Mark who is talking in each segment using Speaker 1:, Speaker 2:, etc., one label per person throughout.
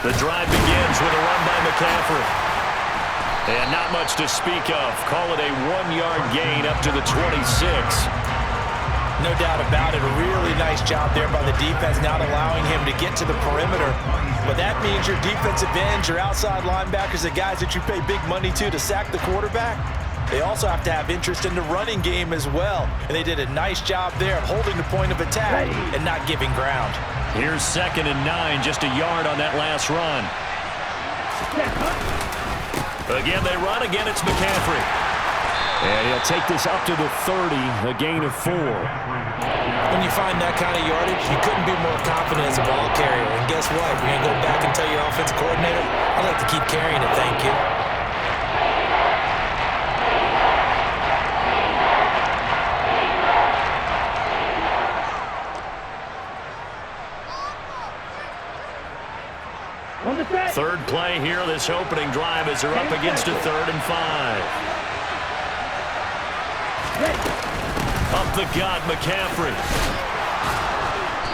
Speaker 1: The drive begins with a run by McCaffrey. And not much to speak of. Call it a 1-yard gain up to the 26.
Speaker 2: No doubt about it. A really nice job there by the defense, not allowing him to get to the perimeter. But that means your defensive ends, your outside linebackers, the guys that you pay big money to sack the quarterback, they also have to have interest in the running game as well. And they did a nice job there of holding the point of attack and not giving ground.
Speaker 1: Here's 2nd and 9, just a yard on that last run. Again, they run. Again, it's McCaffrey. And he'll take this up to the 30, a gain of 4.
Speaker 2: When you find that kind of yardage, you couldn't be more confident as a ball carrier. And guess what? You're going to go back and tell your offensive coordinator, I'd like to keep carrying it, thank you.
Speaker 1: Third play here, this opening drive as they're up against a 3rd and 5. Up the gut, McCaffrey.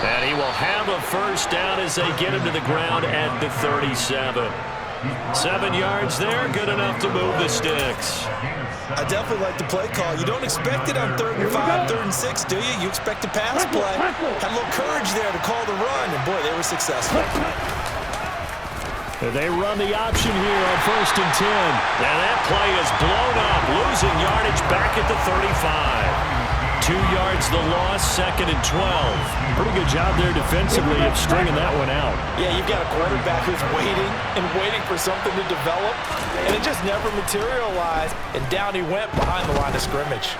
Speaker 1: And he will have a first down as they get him to the ground at the 37. 7 yards there, good enough to move the sticks.
Speaker 2: I definitely like the play call. You don't expect it on 3rd and 5, 3rd and 6, do you? You expect a pass play. Had a little courage there to call the run, and boy, they were successful.
Speaker 1: They run the option here on 1st and 10. And that play is blown up, losing yardage back at the 35. 2 yards the loss, 2nd and 12. Pretty good job there defensively of stringing that one out.
Speaker 2: Yeah, you've got a quarterback who's waiting and waiting for something to develop, and it just never materialized, and down he went behind the line of scrimmage.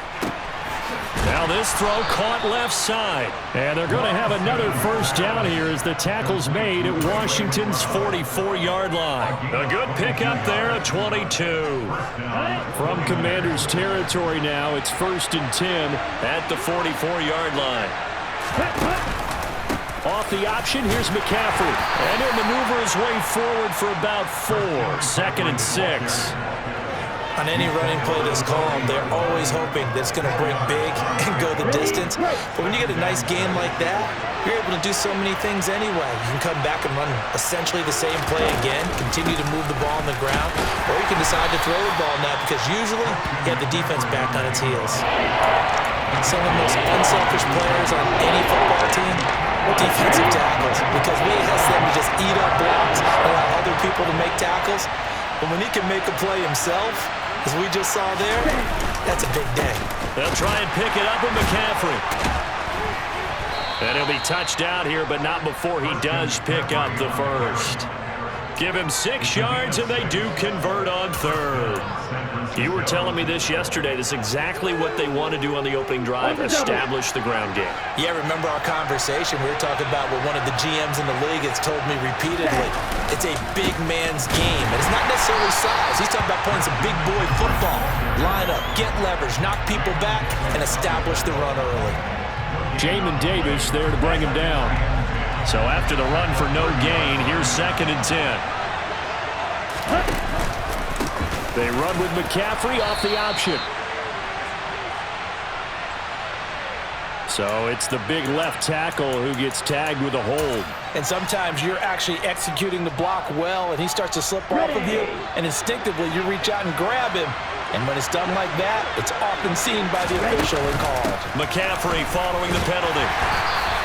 Speaker 1: Now this throw caught left side. And they're going to have another first down here as the tackle's made at Washington's 44-yard line. A good pickup there, a 22. From Commander's territory now, it's 1st and 10 at the 44-yard line. Off the option, here's McCaffrey. And he'll maneuver his way forward for about 4. 2nd and 6.
Speaker 2: On any running play that's called, they're always hoping that it's going to break big and go the distance. But when you get a nice game like that, you're able to do so many things anyway. You can come back and run essentially the same play again, continue to move the ball on the ground, or you can decide to throw the ball now because usually you have the defense back on its heels. Some of the most unselfish players on any football team, defensive tackles, because we ask them to just eat up blocks and allow other people to make tackles. But when he can make a play himself, as we just saw there, that's a big day.
Speaker 1: They'll try and pick it up with McCaffrey. And he'll be touched out here, but not before he does pick up the first. Give him 6 yards, and they do convert on 3rd. You were telling me this yesterday. This is exactly what they want to do on the opening drive, establish the ground game.
Speaker 2: Yeah, remember our conversation? We were talking about what one of the GMs in the league has told me repeatedly. It's a big man's game. And it's not necessarily size. He's talking about playing some big boy football. Line up, get leverage, knock people back, and establish the run early.
Speaker 1: Jamin Davis there to bring him down. So after the run for no gain, here's 2nd and 10. They run with McCaffrey off the option. So it's the big left tackle who gets tagged with a hold.
Speaker 2: And sometimes you're actually executing the block well, and he starts to slip off of you, and instinctively you reach out and grab him. And when it's done like that, it's often seen by the official and called.
Speaker 1: McCaffrey following the penalty.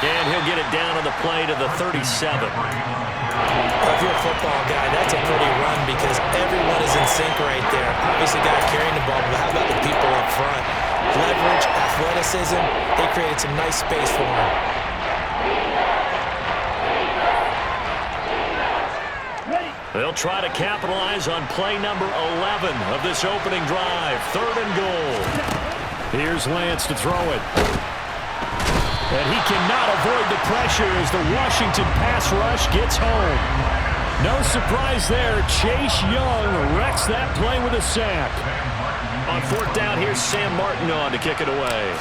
Speaker 1: And he'll get it down on the play to the 37.
Speaker 2: If you're a football guy, that's a pretty run because everyone is in sync right there. Obviously, the guy carrying the ball, but how about the people up front? Leverage, athleticism, they created some nice space for him.
Speaker 1: They'll try to capitalize on play number 11 of this opening drive. 3rd and goal. Here's Lance to throw it. And he cannot avoid the pressure as the Washington pass rush gets home. No surprise there. Chase Young wrecks that play with a sack. On 4th down, here's Sam Martin on to kick it away.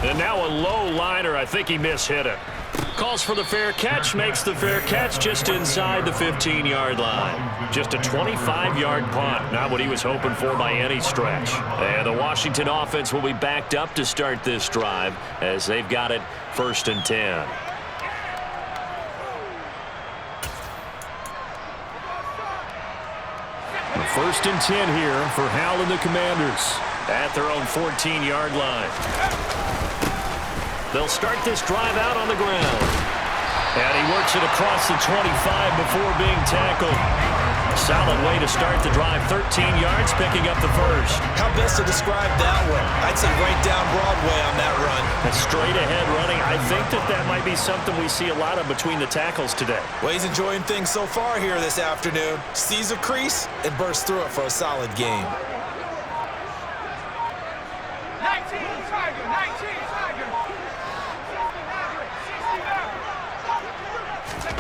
Speaker 1: And now a low liner. I think he mishit it. Calls for the fair catch, makes the fair catch just inside the 15-yard line. Just a 25-yard punt, not what he was hoping for by any stretch. And the Washington offense will be backed up to start this drive as they've got it 1st and 10. First and 10 here for Howell and the Commanders at their own 14-yard line. They'll start this drive out on the ground. And he works it across the 25 before being tackled. Solid way to start the drive. 13 yards, picking up the first.
Speaker 2: How best to describe that one? I'd say right down Broadway on that run.
Speaker 1: A straight ahead running. I think that might be something we see a lot of between the tackles today.
Speaker 2: Well, he's enjoying things so far here this afternoon. Sees a crease and bursts through it for a solid game.
Speaker 3: 19 Tiger, 19 Tiger.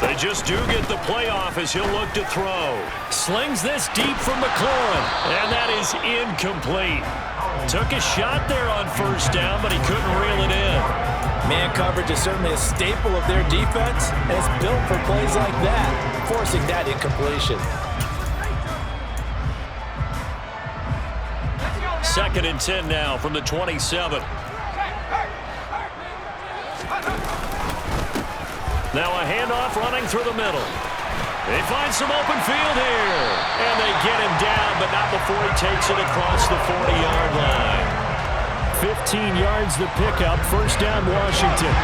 Speaker 1: They just do get the playoff as he'll look to throw. Slings this deep from McLaurin, and that is incomplete. Took a shot there on first down, but he couldn't reel it in.
Speaker 2: Man coverage is certainly a staple of their defense, and it's built for plays like that, forcing that incompletion.
Speaker 1: 2nd and 10 now from the 27. Now a handoff running through the middle. They find some open field here. And they get him down, but not before he takes it across the 40-yard line. 15 yards the pickup. First down, Washington.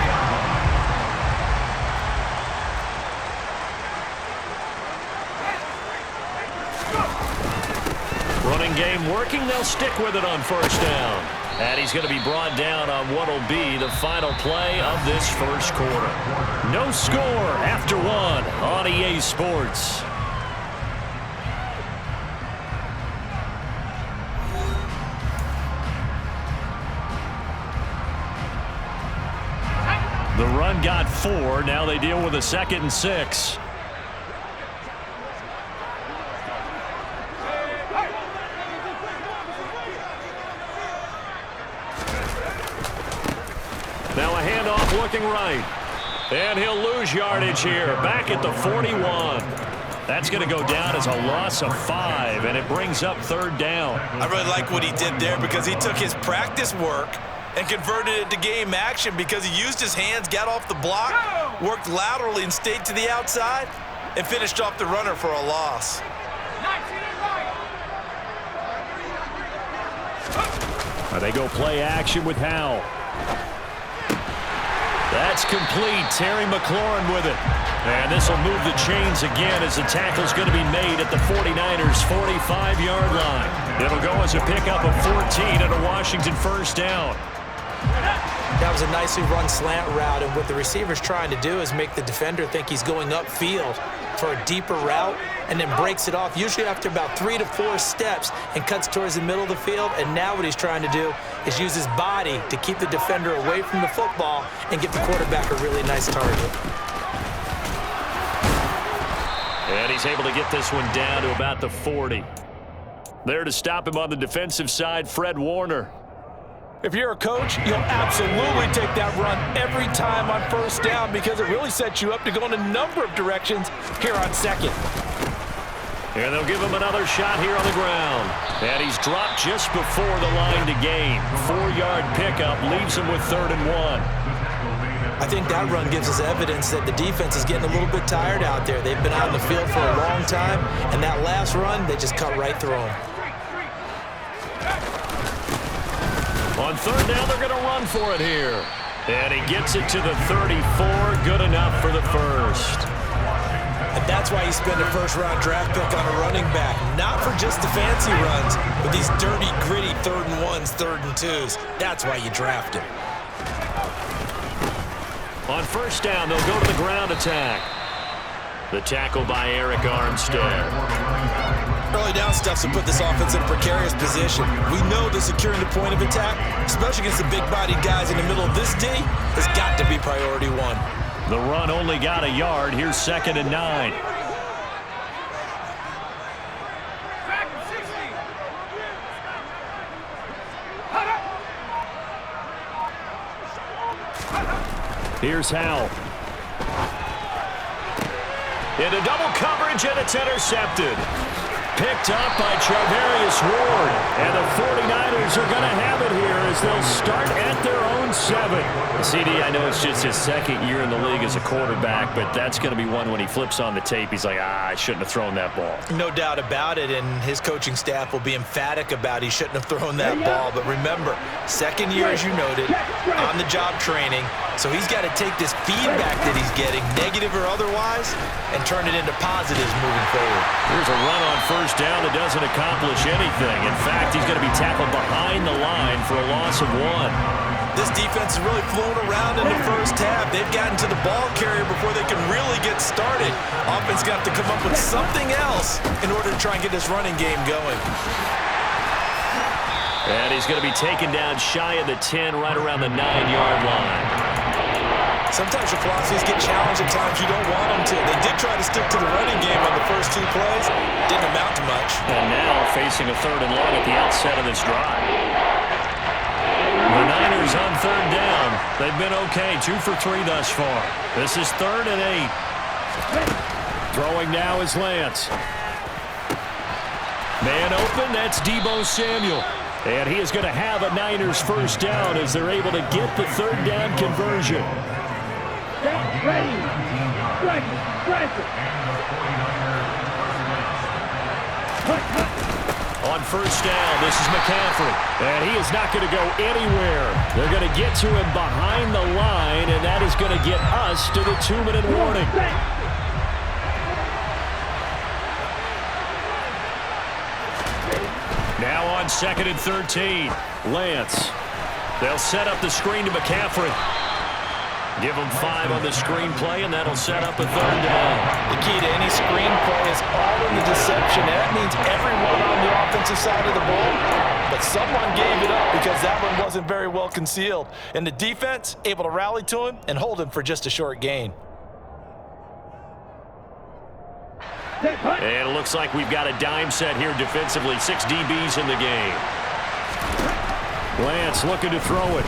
Speaker 1: Running game working. They'll stick with it on first down. And he's going to be brought down on what will be the final play of this first quarter. No score after one on EA Sports. The run got 4. Now they deal with a 2nd and 6. Now a handoff looking right. And he'll lose yardage here. Back at the 41. That's going to go down as a loss of 5, and it brings up 3rd down.
Speaker 2: I really like what he did there because he took his practice work and converted it to game action because he used his hands, got off the block, worked laterally and stayed to the outside, and finished off the runner for a loss.
Speaker 1: They go play action with Howell. That's complete. Terry McLaurin with it. And this will move the chains again as the tackle's going to be made at the 49ers' 45-yard line. It'll go as a pickup of 14 and a Washington first down.
Speaker 2: That was a nicely run slant route, and what the receiver's trying to do is make the defender think he's going upfield for a deeper route and then breaks it off, usually after about 3 to 4 steps, and cuts towards the middle of the field. And now what he's trying to do is use his body to keep the defender away from the football and give the quarterback a really nice target.
Speaker 1: And he's able to get this one down to about the 40. There to stop him on the defensive side, Fred Warner.
Speaker 2: If you're a coach, you'll absolutely take that run every time on first down because it really sets you up to go in a number of directions here on second.
Speaker 1: And they'll give him another shot here on the ground. And he's dropped just before the line to gain. 4-yard pickup leaves him with 3rd and 1.
Speaker 2: I think that run gives us evidence that the defense is getting a little bit tired out there. They've been out in the field for a long time, and that last run, they just cut right through them.
Speaker 1: On 3rd down, they're going to run for it here. And he gets it to the 34. Good enough for the first.
Speaker 2: And that's why you spend a first-round draft pick on a running back. Not for just the fancy runs, but these dirty, gritty 3rd and 1s, 3rd and 2s. That's why you draft him.
Speaker 1: On first down, they'll go to the ground attack. The tackle by Eric Armstead.
Speaker 2: Early down stuffs will put this offense in a precarious position. We know that securing the point of attack, especially against the big-bodied guys in the middle of this D, has got to be priority 1.
Speaker 1: The run only got a yard. Here's 2nd and 9. Here's Howell. Into double coverage, and it's intercepted. Picked up by Charvarius Ward. And the 49ers are going to have it here as they'll start at their own 7. CD, I know it's just his second year in the league as a quarterback, but that's going to be one when he flips on the tape. He's like, I shouldn't have thrown that ball.
Speaker 2: No doubt about it, and his coaching staff will be emphatic about he shouldn't have thrown that ball. But remember, second year, as you noted, on-the-job training, so he's got to take this feedback that he's getting, negative or otherwise, and turn it into positives moving forward.
Speaker 1: Here's a run on first down that doesn't accomplish anything. In fact, he's going to be tackled behind the line for a loss of 1.
Speaker 2: This defense has really flown around in the first half. They've gotten to the ball carrier before they can really get started. Offense got to come up with something else in order to try and get this running game going.
Speaker 1: And he's going to be taken down shy of the 10, right around the 9-yard line.
Speaker 2: Sometimes your philosophies get challenged at times you don't want them to. They did try to stick to the running game on the first 2 plays. Didn't amount to much.
Speaker 1: And now facing a 3rd and long at the outset of this drive. The Niners on 3rd down. They've been okay, 2 for 3 thus far. This is 3rd and 8. Throwing now is Lance. Man open, that's Deebo Samuel. And he is going to have a Niners first down as they're able to get the 3rd down conversion.
Speaker 3: Ready.
Speaker 1: On first down, this is McCaffrey. And he is not going to go anywhere. They're going to get to him behind the line, and that is going to get us to the 2-minute warning. Now on 2nd and 13, Lance. They'll set up the screen to McCaffrey. Give him 5 on the screenplay, and that'll set up a 3rd down.
Speaker 2: The key to any screenplay is all in the deception. That means everyone on the offensive side of the ball, but someone gave it up because that one wasn't very well concealed. And the defense able to rally to him and hold him for just a short gain.
Speaker 1: And it looks like we've got a dime set here defensively. 6 DBs in the game. Lance looking to throw it.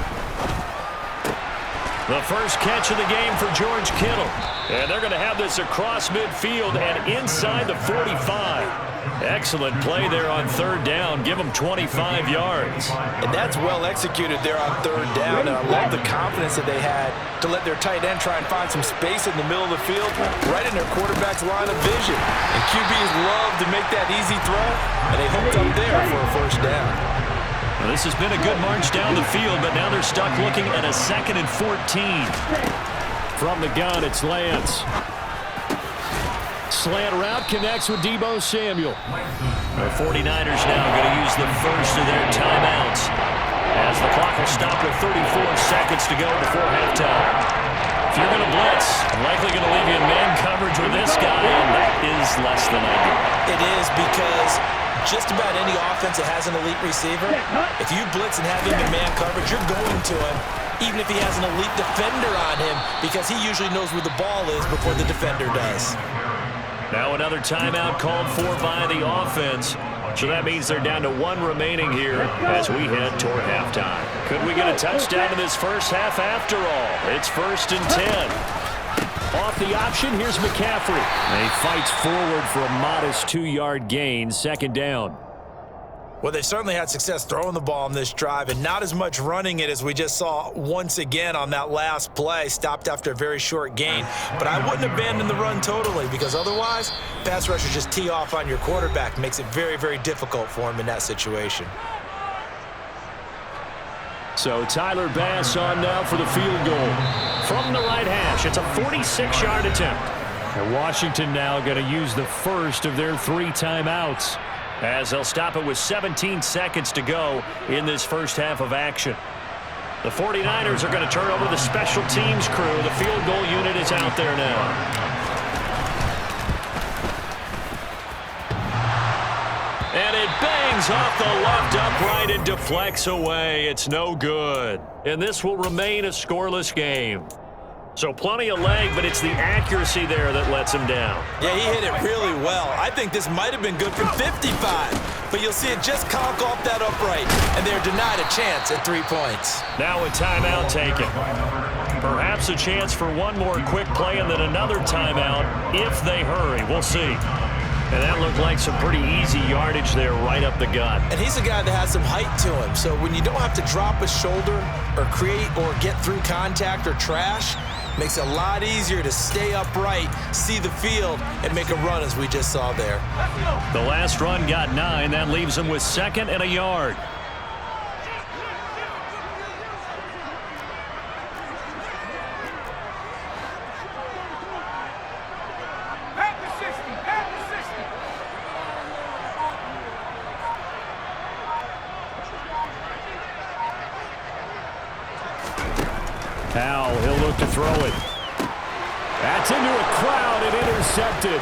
Speaker 1: The first catch of the game for George Kittle. And they're going to have this across midfield and inside the 45. Excellent play there on 3rd down. Give them 25 yards.
Speaker 2: And that's well executed there on 3rd down. And I love the confidence that they had to let their tight end try and find some space in the middle of the field, right in their quarterback's line of vision. And QBs love to make that easy throw, and they hooked up there for a first down.
Speaker 1: Well, this has been a good march down the field, but now they're stuck looking at a 2nd and 14. From the gun, it's Lance. Slant route connects with Deebo Samuel. The 49ers now going to use the first of their timeouts as the clock will stop with 34 seconds to go before halftime. If you're going to blitz, I'm likely going to leave you in man coverage with this guy, and that is less than ideal.
Speaker 2: It is, because just about any offense that has an elite receiver, if you blitz and have him in man coverage, you're going to him, even if he has an elite defender on him, because he usually knows where the ball is before the defender does.
Speaker 1: Now another timeout called for by the offense. So that means they're down to 1 remaining here as we head toward halftime. Could we get a touchdown in this first half after all? It's 1st and 10. Off the option, here's McCaffrey. And he fights forward for a modest 2-yard gain, 2nd down.
Speaker 2: Well, they certainly had success throwing the ball on this drive, and not as much running it as we just saw once again on that last play. Stopped after a very short gain. But I wouldn't abandon the run totally, because otherwise, pass rushers just tee off on your quarterback. Makes it very, very difficult for him in that situation.
Speaker 1: So Tyler Bass on now for the field goal. From the right hash, it's a 46-yard attempt. And Washington now going to use the first of their 3 timeouts, as they'll stop it with 17 seconds to go in this first half of action. The 49ers are going to turn over the special teams crew. The field goal unit is out there now. And it bangs off the left upright and deflects away. It's no good. And this will remain a scoreless game. So plenty of leg, but it's the accuracy there that lets him down.
Speaker 2: Yeah, he hit it really well. I think this might have been good from 55. But you'll see it just conk off that upright, and they're denied a chance at 3 points.
Speaker 1: Now a timeout taken. Perhaps a chance for one more quick play and then another timeout if they hurry. We'll see. And that looked like some pretty easy yardage there right up the gut.
Speaker 2: And he's a guy that has some height to him. So when you don't have to drop a shoulder or create or get through contact or trash, makes it a lot easier to stay upright, see the field, and make a run as we just saw there.
Speaker 1: The last run got 9. That leaves him with 2nd and a yard. Powell, he'll look to throw it. That's into a crowd and intercepted.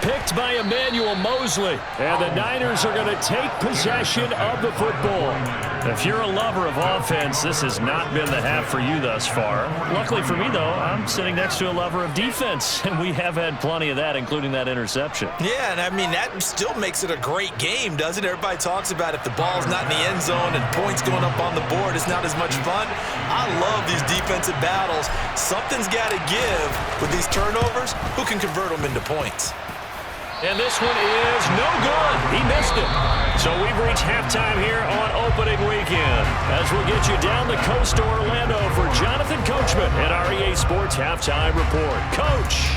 Speaker 1: Picked by Emmanuel Mosley. And the Niners are going to take possession of the football. If you're a lover of offense, this has not been the half for you thus far. Luckily for me, though, I'm sitting next to a lover of defense, and we have had plenty of that, including that interception.
Speaker 2: Yeah, and I mean, that still makes it a great game, doesn't it? Everybody talks about if the ball's not in the end zone and points going up on the board, it's not as much fun. I love these defensive battles. Something's got to give with these turnovers. Who can convert them into points?
Speaker 1: And this one is no good. He missed it. So we've reached halftime here on opening weekend as we'll get you down the coast to Orlando for Jonathan Coachman at our EA Sports Halftime Report. Coach.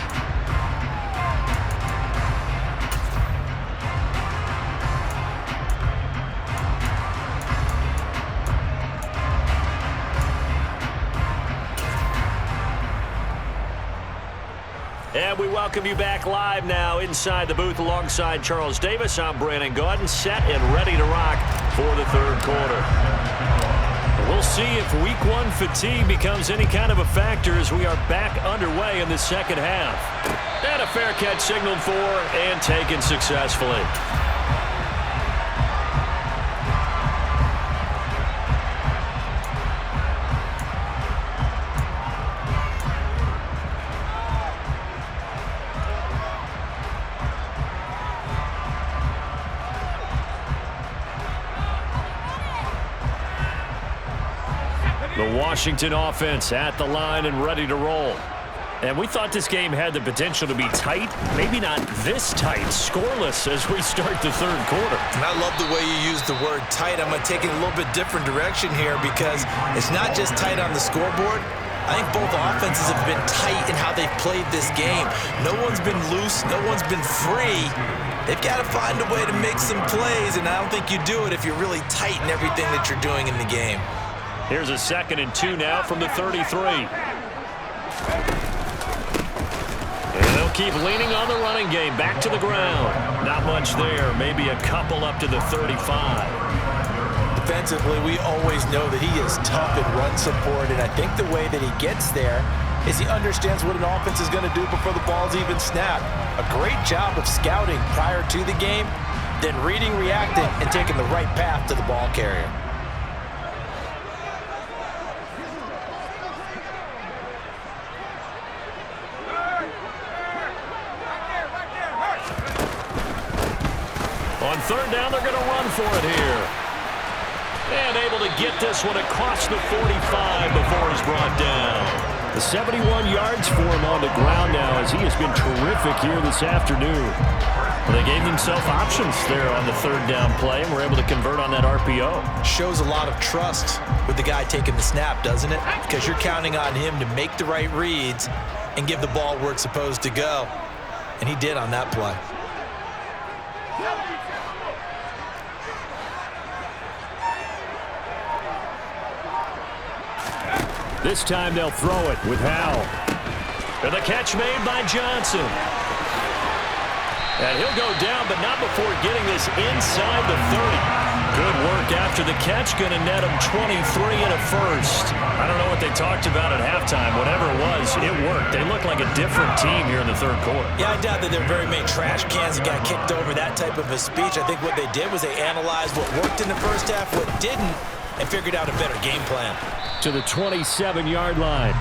Speaker 1: And we welcome you back live now inside the booth alongside Charles Davis. I'm Brandon Gaudin, set and ready to rock for the third quarter. We'll see if week 1 fatigue becomes any kind of a factor as we are back underway in the second half. And a fair catch signaled for and taken successfully. The Washington offense at the line and ready to roll. And we thought this game had the potential to be tight, maybe not this tight, scoreless as we start the third quarter.
Speaker 2: And I love the way you use the word tight. I'm going to take it a little bit different direction here because it's not just tight on the scoreboard. I think both offenses have been tight in how they've played this game. No one's been loose. No one's been free. They've got to find a way to make some plays, and I don't think you do it if you're really tight in everything that you're doing in the game.
Speaker 1: Here's a 2nd and 2 now from the 33. And they'll keep leaning on the running game. Back to the ground. Not much there. Maybe a couple up to the 35.
Speaker 2: Defensively, we always know that he is tough in run support, and I think the way that he gets there is he understands what an offense is going to do before the ball's even snapped. A great job of scouting prior to the game, then reading, reacting, and taking the right path to the ball carrier.
Speaker 1: On third down, they're going to run for it here. And able to get this one across the 45 before he's brought down. The 71 yards for him on the ground now as he has been terrific here this afternoon. Well, they gave themselves options there on the third down play and were able to convert on that RPO.
Speaker 2: Shows a lot of trust with the guy taking the snap, doesn't it? Because you're counting on him to make the right reads and give the ball where it's supposed to go. And he did on that play.
Speaker 1: This time they'll throw it with Howell. And the catch made by Johnson. And he'll go down, but not before getting this inside the 30. Good work after the catch. Going to net him 23 and a first. I don't know what they talked about at halftime. Whatever it was, it worked. They look like a different team here in the third quarter.
Speaker 2: Yeah, I doubt that there were very many trash cans that got kicked over, that type of a speech. I think what they did was they analyzed what worked in the first half, what didn't, and figured out a better game plan.
Speaker 1: To the 27-yard line.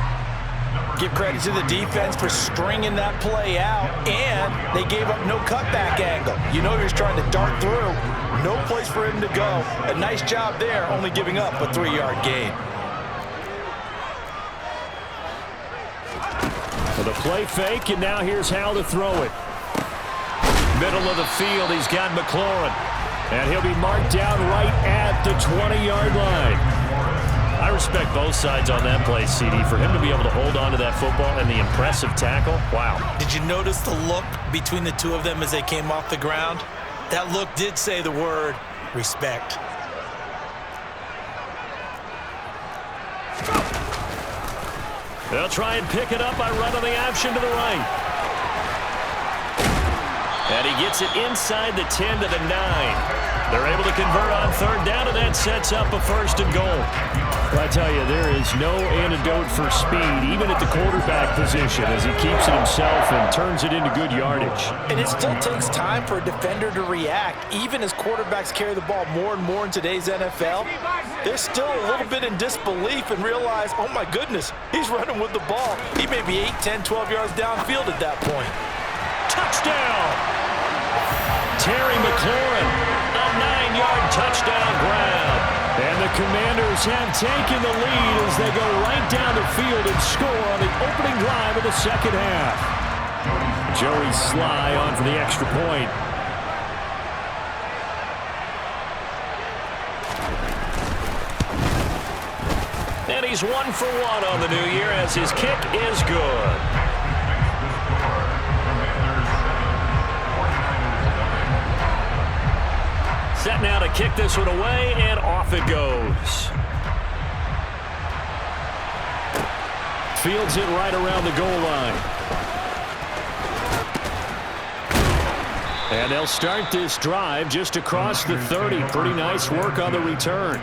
Speaker 2: Give credit to the defense for stringing that play out, and they gave up no cutback angle. You know he was trying to dart through. No place for him to go. A nice job there, only giving up a 3-yard gain.
Speaker 1: The play fake, and now here's how to throw it. Middle of the field, he's got McLaurin. And he'll be marked down right at the 20-yard line. I respect both sides on that play, CD. For him to be able to hold on to that football and the impressive tackle, wow.
Speaker 2: Did you notice the look between the two of them as they came off the ground? That look did say the word respect.
Speaker 1: They'll try and pick it up by running the option to the right. And he gets it inside the 10 to the 9. They're able to convert on third down, and that sets up a 1st and goal. Well, I tell you, there is no antidote for speed, even at the quarterback position, as he keeps it himself and turns it into good yardage.
Speaker 2: And it still takes time for a defender to react. Even as quarterbacks carry the ball more and more in today's NFL, they're still a little bit in disbelief and realize, oh my goodness, he's running with the ball. He may be 8, 10, 12 yards downfield at that point.
Speaker 1: Touchdown! Terry McLaurin, a 9-yard touchdown grab. And the Commanders have taken the lead as they go right down the field and score on the opening drive of the second half. Joey Sly on for the extra point. And he's 1 for 1 on the new year as his kick is good. Set now to kick this one away, and off it goes. Fields it right around the goal line. And they'll start this drive just across the 30. Pretty nice work on the return.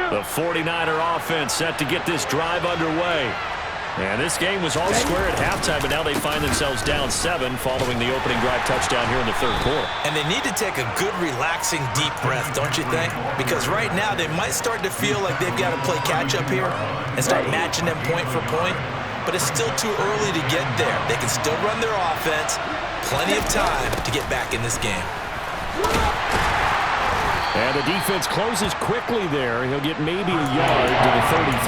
Speaker 1: The 49er offense set to get this drive underway. And this game was all square at halftime, but now they find themselves down 7 following the opening drive touchdown here in the third quarter.
Speaker 2: And they need to take a good, relaxing, deep breath, don't you think? Because right now they might start to feel like they've got to play catch-up here and start matching them point for point. But it's still too early to get there. They can still run their offense. Plenty of time to get back in this game.
Speaker 1: And the defense closes quickly there. He'll get maybe a yard to the 33.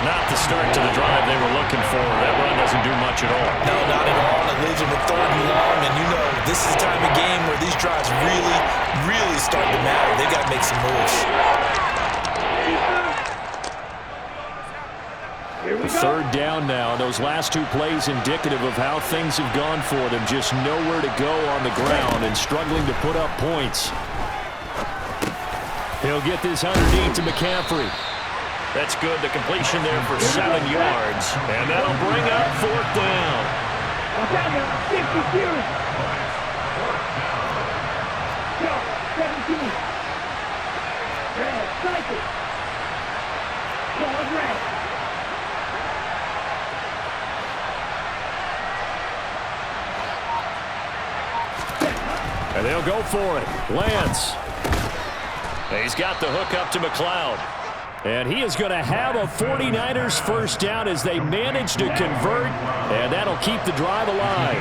Speaker 1: Not the start to the drive they were looking for. That run doesn't do much at all.
Speaker 2: No, not at all. It leaves them with 3rd and long. And you know, this is the time of game where these drives really, really start to matter. They've got to make some moves.
Speaker 1: Third down now. Those last 2 plays indicative of how things have gone for them. Just nowhere to go on the ground and struggling to put up points. He'll get this underneath to McCaffrey. That's good. The completion there for 7 yards. And that'll bring up 4th down. And they'll go for it. Lance. He's got the hook up to McLeod. And he is going to have a 49ers first down as they manage to convert. And that'll keep the drive alive.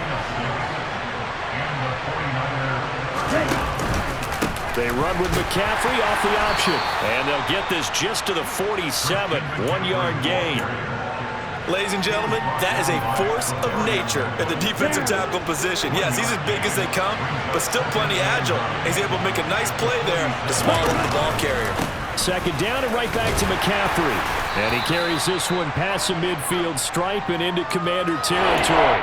Speaker 1: They run with McCaffrey off the option. And they'll get this just to the 47. 1-yard gain.
Speaker 2: Ladies and gentlemen, that is a force of nature at the defensive tackle position. Yes, he's as big as they come, but still plenty agile. He's able to make a nice play there to swallow the ball carrier.
Speaker 1: Second down and right back to McCaffrey. And he carries this one past the midfield stripe and into Commander territory.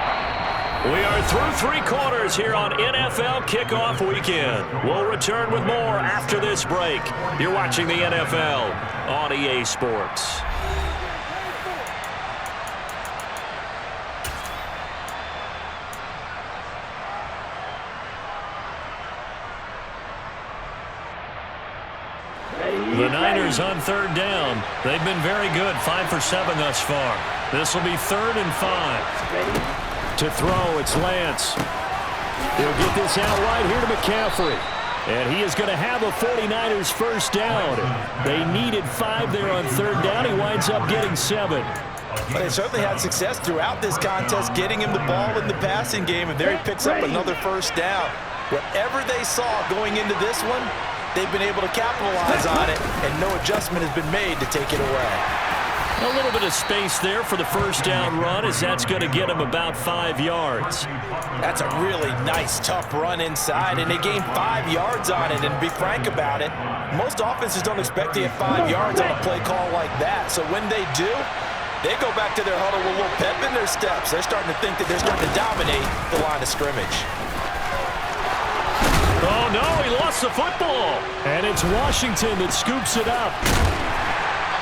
Speaker 1: We are through 3 quarters here on NFL Kickoff Weekend. We'll return with more after this break. You're watching the NFL on EA Sports. The Niners on third down. They've been very good, 5 for 7 thus far. This will be 3rd and 5. To throw, it's Lance. He'll get this out right here to McCaffrey. And he is going to have a 49ers first down. They needed 5 there on third down. He winds up getting 7.
Speaker 2: But they certainly had success throughout this contest, getting him the ball in the passing game, and there he picks up another first down. Whatever they saw going into this one, they've been able to capitalize on it, and no adjustment has been made to take it away.
Speaker 1: A little bit of space there for the first down run, as that's going to get him about 5 yards.
Speaker 2: That's a really nice, tough run inside, and they gained 5 yards on it. And to be frank about it, most offenses don't expect to get 5 yards on a play call like that. So when they do, they go back to their huddle with a little pep in their steps. They're starting to think that they're starting to dominate the line of scrimmage.
Speaker 1: Oh, no, he lost the football. And it's Washington that scoops it up.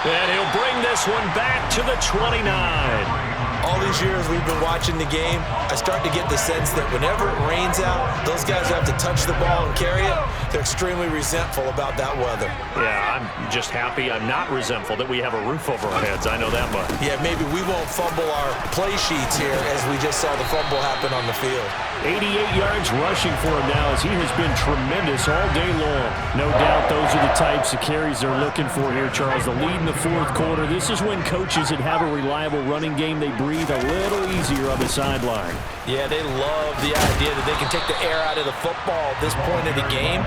Speaker 1: And he'll bring this one back to the 29.
Speaker 2: All these years we've been watching the game, I start to get the sense that whenever it rains out, those guys who have to touch the ball and carry it, they're extremely resentful about that weather.
Speaker 1: Yeah, I'm just happy I'm not resentful that we have a roof over our heads. I know that much.
Speaker 2: Yeah, maybe we won't fumble our play sheets here as we just saw the fumble happen on the field.
Speaker 1: 88 yards rushing for him now, as he has been tremendous all day long. No doubt those are the types of carries they're looking for here, Charles. The lead in the fourth quarter. This is when coaches that have a reliable running game, they breathe a little easier on the sideline.
Speaker 2: Yeah, they love the idea that they can take the air out of the football at this point of the game.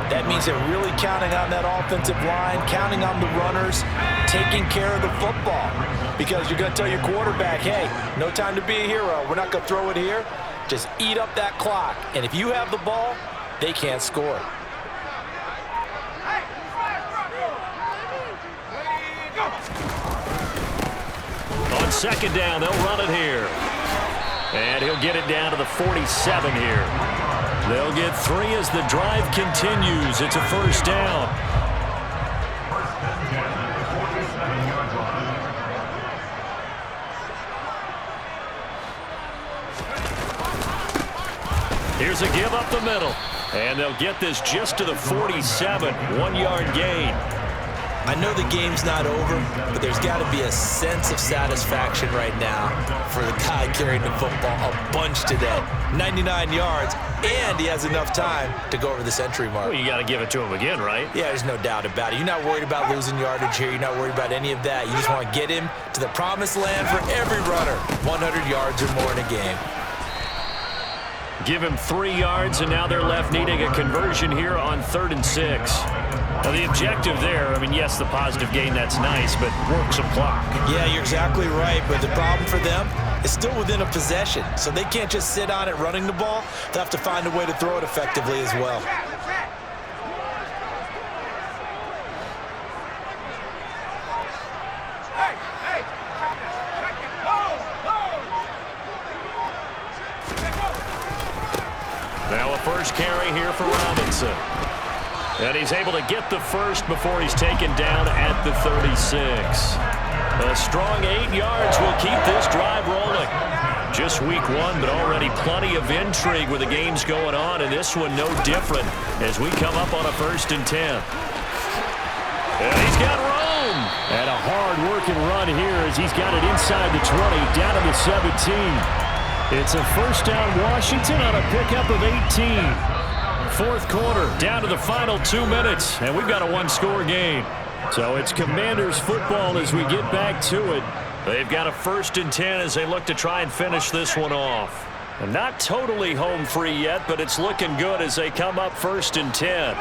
Speaker 2: That means they're really counting on that offensive line, counting on the runners, taking care of the football. Because you're going to tell your quarterback, hey, no time to be a hero. We're not going to throw it here. Just eat up that clock. And if you have the ball, they can't score.
Speaker 1: On second down, they'll run it here. And he'll get it down to the 47 here. They'll get 3 as the drive continues. It's a first down. Here's a give up the middle. And they'll get this just to the 47. 1-yard gain.
Speaker 2: I know the game's not over, but there's got to be a sense of satisfaction right now for the guy carrying the football a bunch today. 99 yards, and he has enough time to go over the century mark.
Speaker 1: Well, you got to give it to him again, right?
Speaker 2: Yeah, there's no doubt about it. You're not worried about losing yardage here. You're not worried about any of that. You just want to get him to the promised land for every runner. 100 yards or more in a game.
Speaker 1: Give him 3 yards, and now they're left needing a conversion here on 3rd and 6. Now, the objective there, I mean, yes, the positive gain, that's nice, but work some clock.
Speaker 2: Yeah, you're exactly right, but the problem for them is still within a possession, so they can't just sit on it running the ball. They'll have to find a way to throw it effectively as well.
Speaker 1: Now a first carry here for Robinson. And he's able to get the first before he's taken down at the 36. A strong 8 yards will keep this drive rolling. Just week 1, but already plenty of intrigue with the games going on, and this one no different as we come up on a 1st and 10. And he's got room. And a hard-working run here as he's got it inside the 20, down to the 17. It's a first down Washington on a pickup of 18. Fourth quarter, down to the final 2 minutes, and we've got a 1-score game. So it's Commanders football as we get back to it. They've got a 1st and 10 as they look to try and finish this one off. And not totally home free yet, but it's looking good as they come up 1st and 10.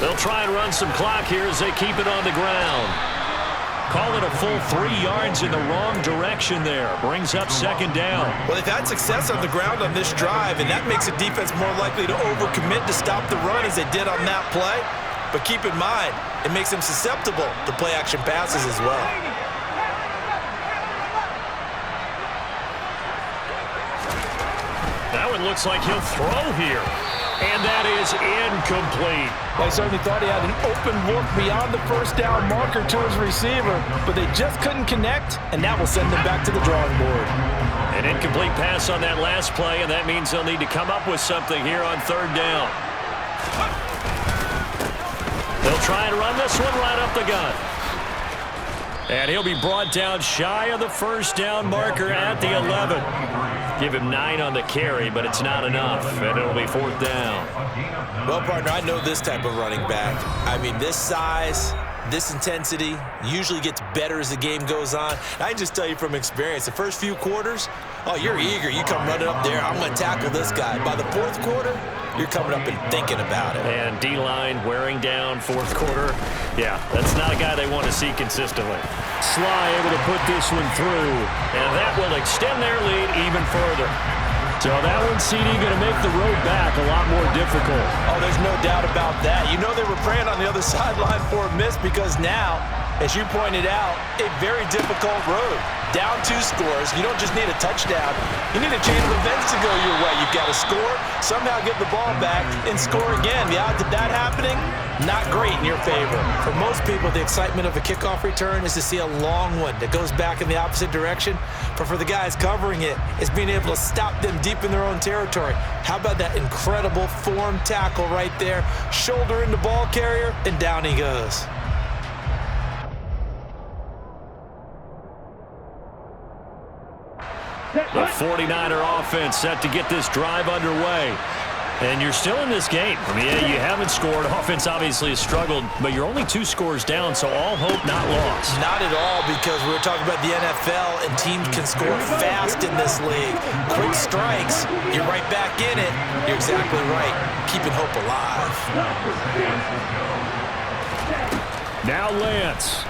Speaker 1: They'll try and run some clock here as they keep it on the ground. Call it a full 3 yards in the wrong direction there. Brings up 2nd down.
Speaker 2: Well, they've had success on the ground on this drive, and that makes a defense more likely to overcommit to stop the run as they did on that play. But keep in mind, it makes them susceptible to play-action passes as well.
Speaker 1: That one looks like he'll throw here. And that is incomplete.
Speaker 4: They certainly thought he had an open look beyond the first down marker to his receiver, but they just couldn't connect, and that will send them back to the drawing board.
Speaker 1: An incomplete pass on that last play, and that means they'll need to come up with something here on 3rd down. They'll try and run this one right up the gut. And he'll be brought down shy of the first down marker at the 11. Give him 9 on the carry, but it's not enough, and it'll be 4th down.
Speaker 2: Well, partner, I know this type of running back. I mean, this size, This intensity usually gets better as the game goes on. I can just tell you from experience, the first few quarters, oh, you're eager. You come running up there, I'm going to tackle this guy. By the fourth quarter, you're coming up and thinking about it.
Speaker 1: And D-line wearing down fourth quarter. Yeah, that's not a guy they want to see consistently. Sly able to put this one through, and that will extend their lead even further. So that one, CD, going to make the road back a lot more difficult.
Speaker 2: Oh, there's no doubt about that. You know they were praying on the other sideline for a miss because now, as you pointed out, a very difficult road. Down 2 scores. You don't just need a touchdown. You need a chain of events to go your way. You've got to score, somehow get the ball back, and score again. The odds of that happening, not great in your favor. For most people, the excitement of a kickoff return is to see a long one that goes back in the opposite direction. But for the guys covering it, it's being able to stop them deep in their own territory. How about that incredible form tackle right there? Shoulder in the ball carrier, and down he goes.
Speaker 1: The 49er offense set to get this drive underway. And you're still in this game. I mean, yeah, you haven't scored. Offense obviously has struggled, but you're only 2 scores down, so all hope not lost.
Speaker 2: Not at all, because we were talking about the NFL, and teams can score fast in this league. Quick strikes, you're right back in it. You're exactly right. Keeping hope alive.
Speaker 1: Now Lance.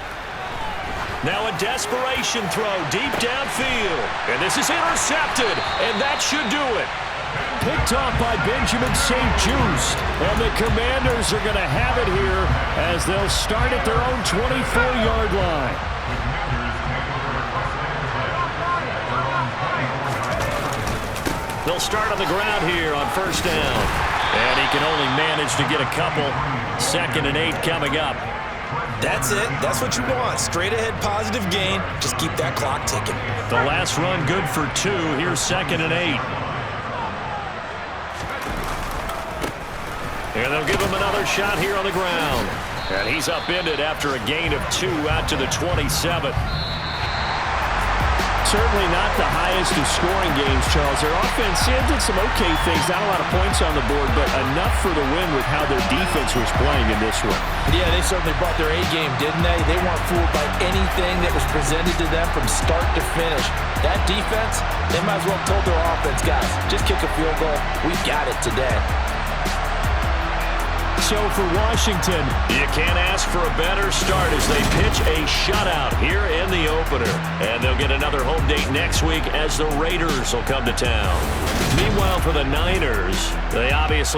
Speaker 1: Now a desperation throw deep downfield. And this is intercepted, and that should do it. Picked off by Benjamin St. Juste. And the Commanders are going to have it here as they'll start at their own 24-yard line. They'll start on the ground here on first down. And he can only manage to get a couple. 2nd and 8 coming up.
Speaker 2: That's it. That's what you want. Straight ahead positive gain. Just keep that clock ticking.
Speaker 1: The last run good for 2. Here's 2nd and 8. And they'll give him another shot here on the ground. And he's upended after a gain of 2 out to the 27. Certainly not the highest of scoring games, Charles. Their offense did some okay things, not a lot of points on the board, but enough for the win with how their defense was playing in this one.
Speaker 2: Yeah, they certainly brought their A-game, didn't they? They weren't fooled by anything that was presented to them from start to finish. That defense, they might as well have told their offense, guys, just kick a field goal. We've got it today.
Speaker 1: So for Washington, you can't ask for a better start as they pitch a shutout here in the opener. And they'll get another home date next week as the Raiders will come to town. Meanwhile, for the Niners, they obviously